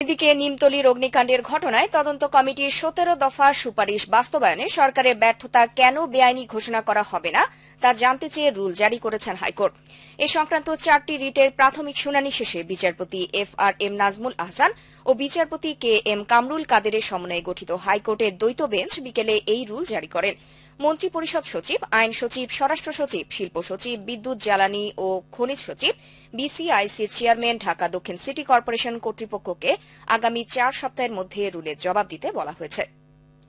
এদিকে নিমতলীর অগ্নিকাণ্ডের ঘটনায় তদন্ত কমিটির 17 দফা সুপারিশ বাস্তবায়নে সরকারের ব্যর্থতা কেন বেআইনি ঘোষণা করা হবে না তা জানতে চেয়ে রুল জারি করেছেন হাইকোর্ট। এ সংক্রান্ত 4টি রিটের প্রাথমিক শুনানি শেষে বিচারপতি FRM নাজমুল আহসান ও বিচারপতি KM কামরুল কাদেরের সমন্বয়ে গঠিত হাইকোর্টের দ্বৈত বেঞ্চ বিকেলে এই রুল জারি করেন। মন্ত্রিপরিষদ সচিব, আইন সচিব, স্বরাষ্ট্র সচিব, শিল্প সচিব, বিদ্যুৎ, জ্বালানি ও খনিজ সচিব, BCICর চেয়ারম্যান, ঢাকা দক্ষিণ সিটি কর্পোরেশন কর্তৃপক্ষকে আগামী 4 সপ্তাহের মধ্যে রুলের জবাব দিতে বলা হয়েছে।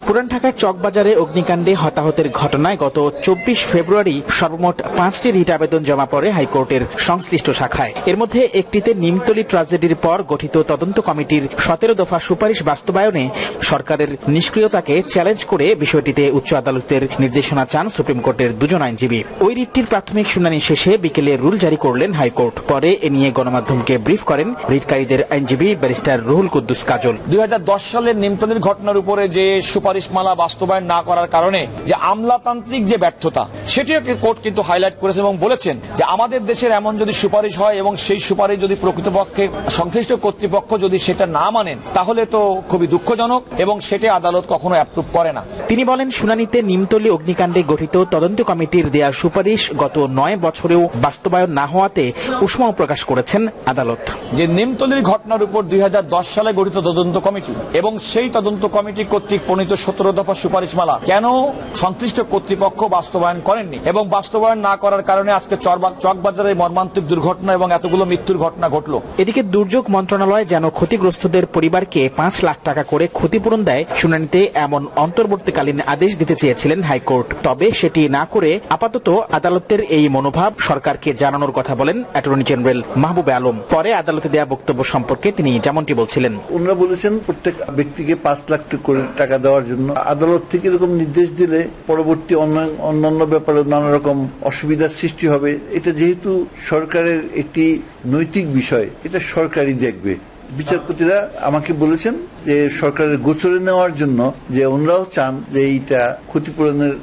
পুরান ঢাকার চকবাজারে অগ্নিকাণ্ডে হতাহতের ঘটনায় গত 24 ফেব্রুয়ারি সর্বমোট 5টি রিট আবেদন জমা পড়ে হাইকোর্টের সংশ্লিষ্ট শাখায়। এর মধ্যে একটিতে নিমতলী ট্রাজেডির পর গঠিত তদন্ত কমিটির 17 দফা সুপারিশ বাস্তবায়নে সরকারের নিষ্ক্রিয়তাকে চ্যালেঞ্জ করে বিষয়টিতে উচ্চ আদালতের নির্দেশনা চান সুপ্রিম কোর্টের দুজন আইনজীবী। ওই রিটটির প্রাথমিক শুনানি শেষে বিকেলে রুল জারি করলেন হাইকোর্ট। পরে এ নিয়ে গণমাধ্যমকে ব্রিফ করেন রিটকারীদের আইনজীবী ব্যারিস্টার রুহুল কুদ্দুস কাজল। 2010 সালের নিমতলীর ঘটনার উপরে যে সুপারিশমালা বাস্তবায়ন না করার কারণে যে আমলাতান্ত্রিক যে ব্যর্থতা, সেটিও কোর্ট কিন্তু হাইলাইট করেছেন এবং বলেছেন যে আমাদের দেশের এমন যদি সুপারিশ হয় এবং সেই সুপারিশ যদি প্রকৃতপক্ষে সংশ্লিষ্ট কর্তৃপক্ষ যদি সেটা না মানেন তাহলে তো খুবই দুঃখজনক এবং সেটা আদালত কখনো অ্যাপ্রুভ করে না। তিনি বলেন, শুনানিতে নিমতলী অগ্নিকাণ্ডে গঠিত তদন্ত কমিটির দেয়া সুপারিশ গত 9 বছরেও বাস্তবায়ন না হওয়াতে উষ্মা প্রকাশ করেছেন আদালত। যে নিমতলীর ঘটনার উপর 2010 সালে গঠিত তদন্ত কমিটি এবং সেই তদন্ত কমিটি কর্তৃক প্রণীত 17 দফা সুপারিশমালা কেন সংশ্লিষ্ট কর্তৃপক্ষ বাস্তবায়ন করেননি এবং বাস্তবায়ন না করার কারণে আজকে চকবাজারে মর্মান্তিক দুর্ঘটনা এবং এতগুলো মৃত্যুর ঘটনা ঘটল। এদিকে দুর্যোগ মন্ত্রণালয় যেন ক্ষতিগ্রস্তদের পরিবারকে 5 লাখ টাকা করে ক্ষতিপূরণ দেয়, শুনানিতে এমন অন্তর্বর্তীকালীন আদেশ দিতে চেয়েছিলেন হাইকোর্ট। তবে সেটি না করে আপাতত আদালতের এই মনোভাব সরকারকে জানানোর কথা বলেন অ্যাটর্নি জেনারেল মাহবুবে আলম। পরে আদালতে দেয়া বক্তব্য সম্পর্কে তিনি যেমনটি বলছিলেন, ওনারা বলেছেন প্রত্যেক ব্যক্তিকে 5 লাখ করে টাকা দেওয়ার জন্য। আদালত থেকে এরকম নির্দেশ দিলে পরবর্তী অন্যান্য ব্যাপারে নানা রকম অসুবিধার সৃষ্টি হবে। এটা যেহেতু সরকারের একটি নৈতিক বিষয়, এটা সরকারই দেখবে। বিচারপতিরা আমাকে বলেছেন যে সরকারের গোচরে নেওয়ার জন্য যে ওনারাও চান যে এইটা ক্ষতিপূরণের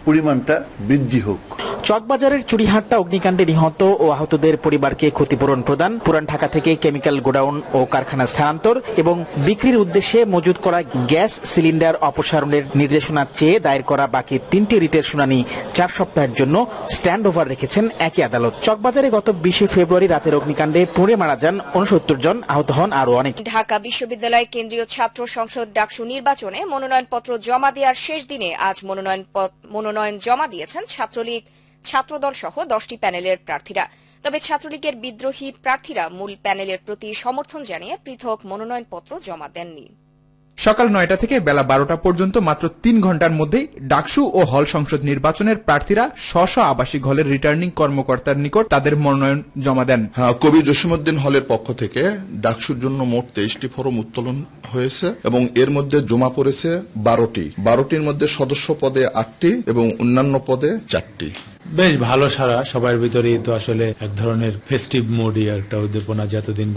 পরিমাণটা বৃদ্ধি হোক। চকবাজারের চুরিহাট্টা অগ্নিকাণ্ডে নিহত ও আহতদের পরিবারকে ক্ষতিপূরণ প্রদান, পুরান ঢাকা থেকে কেমিক্যাল গোডাউন ও কারখানা স্থানান্তর এবং বিক্রির উদ্দেশ্যে মজুত করা গ্যাস সিলিন্ডার অপসারণের নির্দেশনা চেয়ে দায়ের করা বাকি 3টি রিটের শুনানি 4 সপ্তাহের জন্য স্ট্যান্ড ওভার রেখেছেন একই আদালত। চকবাজারে গত 20 ফেব্রুয়ারি রাতের অগ্নিকাণ্ডে পুড়ে মারা যান 69 জন, আহত হন আরো অনেক। ঢাকা বিশ্ববিদ্যালয় কেন্দ্রীয় ছাত্র সংসদ ডাকসু নির্বাচনে মনোনয়নপত্র জমা দেওয়ার শেষ দিনে আজ মনোনয়ন জমা দিয়েছেন ছাত্রলীগ, ছাত্রদল সহ 10টি প্যানেলের প্রার্থীরা। তবে ছাত্রলীগের বিদ্রোহী প্রার্থীরা মূল প্যানেলের প্রতি সমর্থন জানিয়ে পৃথক মনোনয়নপত্র জমা দেননি। সকাল 9টা থেকে বেলা 12টা পর্যন্ত মাত্র 3 ঘন্টার মধ্যেই ডাকসু ও হল সংসদ নির্বাচনের প্রার্থীরা স্ব আবাসিক হলের রিটার্নিং কর্মকর্তার নিকট তাদের মনোনয়ন জমা দেন। কবি জসিমউদ্দিন হলের পক্ষ থেকে ডাকসুর জন্য মোট 23টি ফরম উত্তোলন হয়েছে এবং এর মধ্যে জমা পড়েছে 12টির মধ্যে সদস্য পদে 8টি এবং অন্যান্য পদে 4টি। বেশ ভালো সারা সবার ভিতরেই তো আসলে এক ধরনের ফেস্টিভ মোডই একটা উদ্দীপনা, যতদিন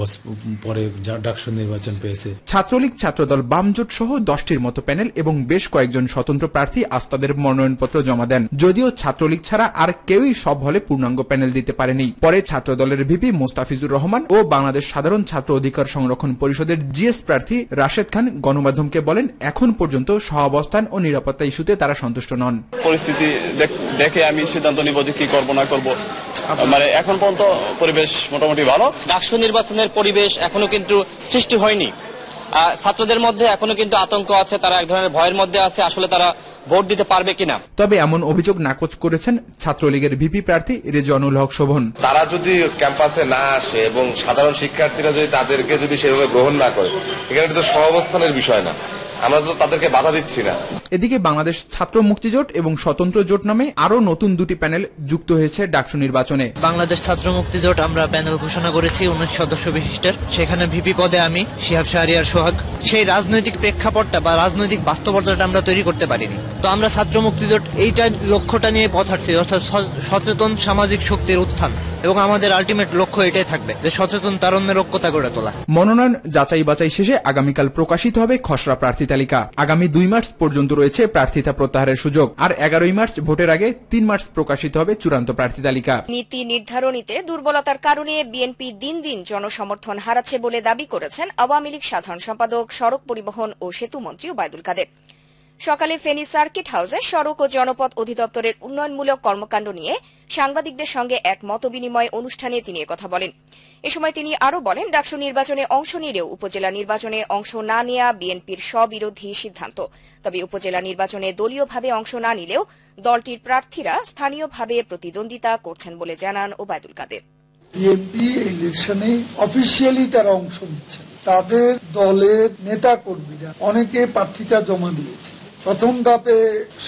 পরে ডাকসু নির্বাচন পেয়েছে। ছাত্রলীগ, ছাত্রদল, বামজোট সহ 10টির মতো প্যানেল এবং বেশ কয়েকজন স্বতন্ত্র প্রার্থী আজ তাদের মনোনয়নপত্র জমা দেন। যদিও ছাত্রলীগ ছাড়া আর কেউই সব হলে পূর্ণাঙ্গ প্যানেল দিতে পারেনি। পরে ছাত্রদলের ভিপি মোস্তাফিজুর রহমান ও বাংলাদেশ সাধারণ ছাত্র অধিকার সংরক্ষণ পরিষদের GS প্রার্থী রাশেদ খান গণমাধ্যমকে বলেন, এখন পর্যন্ত সহাবস্থান ও নিরাপত্তা ইস্যুতে তারা সন্তুষ্ট নন। পরিস্থিতি দেখে আমি সিদ্ধান্ত নিব যে কি করব না করব। মানে এখন পর্যন্ত পরিবেশ মোটামুটি ভালো। ডাকসু নির্বাচনের পরিবেশ এখনো কিন্তু সৃষ্টি হয়নি। ছাত্রদের মধ্যে এখনো কিন্তু আতঙ্ক আছে, তারা এক ধরনের ভয়ের মধ্যে আছে, আসলে তারা ভোট দিতে পারবে কিনা। তবে এমন অভিযোগ নাকচ করেছেন ছাত্রলীগের ভিপি প্রার্থী রেজওয়ানুল হক শোভন। তারা যদি ক্যাম্পাসে না আসে এবং সাধারণ শিক্ষার্থীরা যদি তাদেরকে যদি সেভাবে গ্রহণ না করে, এখানে তো সহাবস্থানের বিষয় না, আমরা তো তাদেরকে বাধা দিচ্ছি না। এদিকে বাংলাদেশ ছাত্র মুক্তি জোট এবং স্বতন্ত্র জোট নামে আরো নতুন 2টি প্যানেল যুক্ত হয়েছে ডাকসু নির্বাচনে। বাংলাদেশ ছাত্র মুক্তি জোট আমরা প্যানেল ঘোষণা করেছি 19 সদস্য বিশিষ্টের। সেখানে ভিপি পদে আমি শিহাব শাহরিয়ার সোহাগ। সেই রাজনৈতিক প্রেক্ষাপটটা বা রাজনৈতিক বাস্তবতাটা আমরা তৈরি করতে পারিনি। তো আমরা ছাত্র মুক্তি জোট এইটা লক্ষ্যটা নিয়ে পথ হাঁটছি, অর্থাৎ সচেতন সামাজিক শক্তির উত্থান। এবং আমাদের আলটিমেট লক্ষ্য এটাই থাকবে যে সচেতন তারুণ্যের ঐক্যতা গড়ে তোলা। মনোনয়ন যাচাই বাছাই শেষে আগামীকাল প্রকাশিত হবে খসড়া প্রার্থী তালিকা। আগামী 2 মার্চ পর্যন্ত রয়েছে প্রার্থিতা প্রত্যাহারের সুযোগ, আর 11 মার্চ ভোটের আগে 3 মার্চ প্রকাশিত হবে চূড়ান্ত প্রার্থী তালিকা। নীতি নির্ধারণীতে দুর্বলতার কারণে বিএনপি দিন দিন জনসমর্থন হারাচ্ছে বলে দাবি করেছেন আওয়ামী লীগ সাধারণ সম্পাদক, সড়ক পরিবহন ও সেতু মন্ত্রী ওবায়দুল কাদের। সকালে ফেনী সার্কিট হাউসে সড়ক ও জনপথ অধিদপ্তরের উন্নয়নমূলক কর্মকাণ্ড নিয়ে সাংবাদিকদের সঙ্গে এক মতবিনিময় অনুষ্ঠানে তিনি একথা বলেন। এ সময় তিনি আরও বলেন, ডাকসু নির্বাচনে অংশ নিলেও উপজেলা নির্বাচনে অংশ না নেওয়া বিএনপির স্ববিরোধী সিদ্ধান্ত। তবে উপজেলা নির্বাচনে দলীয়ভাবে অংশ না নিলেও দলটির প্রার্থীরা স্থানীয়ভাবে প্রতিদ্বন্দ্বিতা করছেন বলে জানান ওবায়দুল কাদের। বিএনপি ইলেকশনে অফিসিয়ালি তারা অংশ নিচ্ছে, তাদের দলের নেতা কর্মীরা অনেকে প্রার্থিতা জমা দিয়েছে। প্রথম ধাপে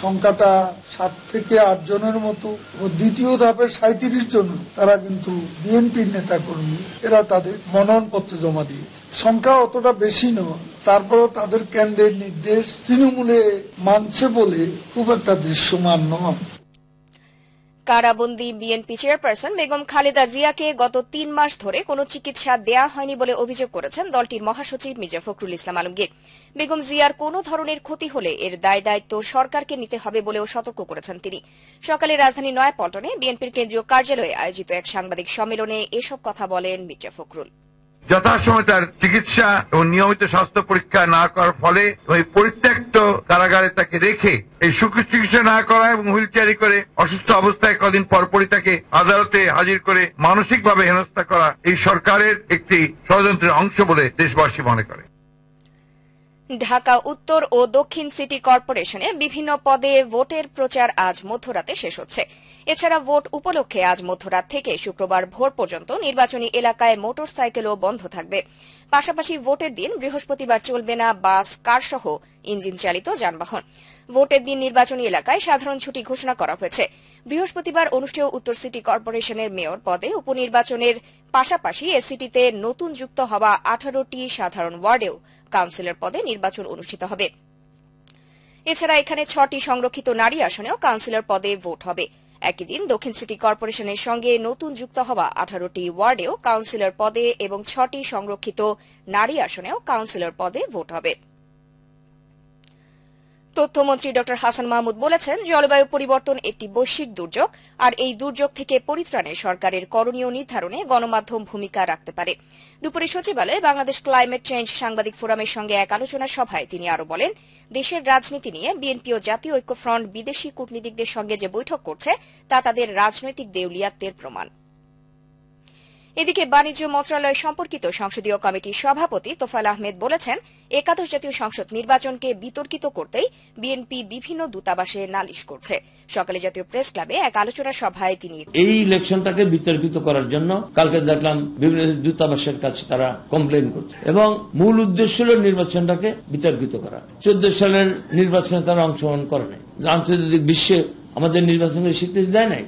সংখ্যাটা 7 থেকে 8 জনের মতো, ও দ্বিতীয় ধাপে 37 জন তারা কিন্তু বিএনপির নেতা কর্মী, এরা তাদের মনোনয়নপত্র জমা দিয়েছে। সংখ্যা অতটা বেশি নয়, তারপরও তাদের কেন্দ্রের নির্দেশ তৃণমূলে মানছে বলে খুব একটা দৃশ্যমান নয়। কারাবন্দী বিএনপি চেয়ারপারসন বেগম খালেদা জিয়াকে গত 3 মাস ধরে কোনো চিকিৎসা দেয়া হয়নি বলে অভিযোগ করেছেন দলটির মহাসচিব মির্জা ফখরুল ইসলাম আলমগীর। বেগম জিয়ার কোনো ধরনের ক্ষতি হলে এর দায়-দায়িত্ব সরকারকে নিতে হবে বলেও সতর্ক করেছেন তিনি। সকালে রাজধানী নয়াপল্টনে বিএনপির কেন্দ্রীয় কার্যালয়ে আয়োজিত এক সাংবাদিক সম্মেলনে এসব কথা বলেন মির্জা ফখরুল। যথাসময় তার চিকিৎসা ও নিয়মিত স্বাস্থ্য পরীক্ষা না করার ফলে ওই পরিত্যক্ত কারাগারে তাকে রেখে এই চিকিৎসা না করা এবং হুইল চেয়ারে করে অসুস্থ অবস্থায় কদিন পরপরই তাকে আদালতে হাজির করে মানসিকভাবে হেনস্থা করা এই সরকারের একটি ষড়যন্ত্রের অংশ বলে দেশবাসী মনে করে। ঢাকা উত্তর ও দক্ষিণ সিটি কর্পোরেশনে বিভিন্ন পদে ভোটের প্রচার আজ মধ্যরাতে শেষ হচ্ছে। এছাড়া ভোট উপলক্ষে আজ মধ্যরাত থেকে শুক্রবার ভোর পর্যন্ত নির্বাচনী এলাকায় মোটরসাইকেলও বন্ধ থাকবে। পাশাপাশি ভোটের দিন বৃহস্পতিবার চলবে না বাস, কারসহ ইঞ্জিন চালিত যানবাহন। ভোটের দিন নির্বাচনী এলাকায় সাধারণ ছুটি ঘোষণা করা হয়েছে। বৃহস্পতিবার অনুষ্ঠেয় উত্তর সিটি কর্পোরেশনের মেয়র পদে উপনির্বাচনের পাশাপাশি এ সিটিতে নতুন যুক্ত হওয়া 18টি সাধারণ ওয়ার্ডেও কাউন্সিলর পদে নির্বাচন অনুষ্ঠিত হবে। এছাড়া এখানে 6টি সংরক্ষিত নারী আসনেও কাউন্সিলর পদে ভোট হবে। একই দিন দক্ষিণ সিটি কর্পোরেশনের সঙ্গে নতুন যুক্ত হওয়া 18টি ওয়ার্ডেও কাউন্সিলর পদে এবং 6টি সংরক্ষিত নারী আসনেও কাউন্সিলর পদে ভোট হবে। তথ্যমন্ত্রী ড হাসান মাহমুদ বলেছেন, জলবায়ু পরিবর্তন একটি বৈশ্বিক দুর্যোগ, আর এই দুর্যোগ থেকে পরিত্রাণে সরকারের করণীয় নির্ধারণে গণমাধ্যম ভূমিকা রাখতে পারে। দুপুরে সচিবালয়ে বাংলাদেশ ক্লাইমেট চেঞ্জ সাংবাদিক ফোরামের সঙ্গে এক আলোচনা সভায় তিনি আরও বলেন, দেশের রাজনীতি নিয়ে বিএনপি ও জাতীয় ঐক্যফ্রন্ট বিদেশি কূটনীতিকদের সঙ্গে যে বৈঠক করছে তা তাদের রাজনৈতিক দেউলিয়াত্বের প্রমাণ। এদিকে বাণিজ্য মন্ত্রণালয় সম্পর্কিত সংসদীয় কমিটির সভাপতি তোফায়েল আহমেদ বলেছেন, একাদশ জাতীয় সংসদ নির্বাচনকে বিতর্কিত করতেই বিএনপি বিভিন্ন দূতাবাসে নালিশ করছে। সকালে জাতীয় প্রেস ক্লাবে এক আলোচনা সভায় তিনি এই ইলেকশনটাকে বিতর্কিত করার জন্য কালকে দেখলাম বিভিন্ন দূতাবাসের কাছে তারা কমপ্লেন করছে, এবং মূল উদ্দেশ্য হল নির্বাচনটাকে বিতর্কিত করা। 14 সালের নির্বাচনে তারা অংশগ্রহণ করে নাই, আন্তর্জাতিক বিশ্বে আমাদের নির্বাচনের স্বীকৃতি দেয় নাই।